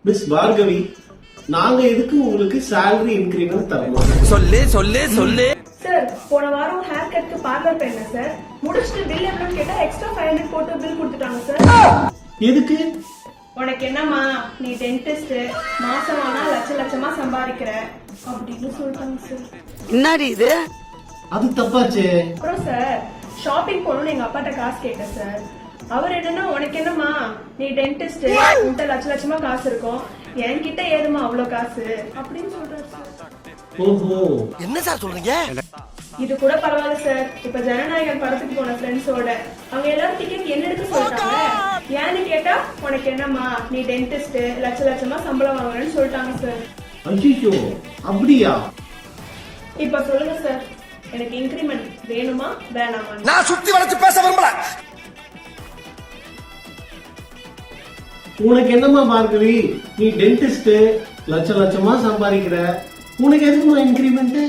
Miss Bhargavi, நாங்க எதுக்கு உங்களுக்கு salary increment தரணும்? சொல்லு சொல்லு சொல்லு. சார், போன வாரம் ஹேர் கட்க்கு பார்லர் போயிருந்தேன் சார். முடிச்சிட்டு பில் எவ்வளவு கேட்டா எக்ஸ்ட்ரா 500 போட்டு பில் கொடுத்துட்டாங்க சார். எதுக்கு? உனக்கு என்னம்மா, நீ டென்டிஸ்ட், மாசம் ஆனா லட்சமா சம்பாதிக்கிற அப்படின்னு சொல்லிட்டாங்க சார். என்னடி இது? அது தப்பாச்சே. அப்புறம் சார், ஷாப்பிங் போகணும்னு எங்க அப்பாட்ட காசு கேட்டேன் சார். அவர் என்னன்னா, உனக்கு என்னம்மா, நீ டென்டிஸ்ட், உன்கிட்ட லட்சமா காசு இருக்கும், என்கிட்ட ஏதுமா அவ்வளவு காசு அப்படின்னு சொல்றாரு சார். ஓஹோ, என்ன சார் சொல்றீங்க? இது கூட பரவாயில்ல சார். இப்ப ஜனநாயகன் படத்துக்கு போன ஃப்ரெண்ட்ஸோட அவங்க எல்லாரும் டிக்கெட் என்ன எடுக்க சொல்லிட்டாங்க. ஏன்னு கேட்டா, உனக்கு என்னம்மா, நீ டென்டிஸ்ட், லட்சமா சம்பளம் வாங்குறேன்னு சொல்லிட்டாங்க சார். ஐயோ அப்படியா? இப்ப சொல்லுங்க சார், எனக்கு இன்கிரிமெண்ட் வேணுமா வேணாமா? நான் சுத்தி வளைச்சு பேச விரும்பல. உனக்கு என்னமா பார்கவி, நீ டென்டிஸ்ட், லட்சமா சம்பாதிக்கிற, உனக்கு எதுக்குமா இன்கிரிமெண்ட்?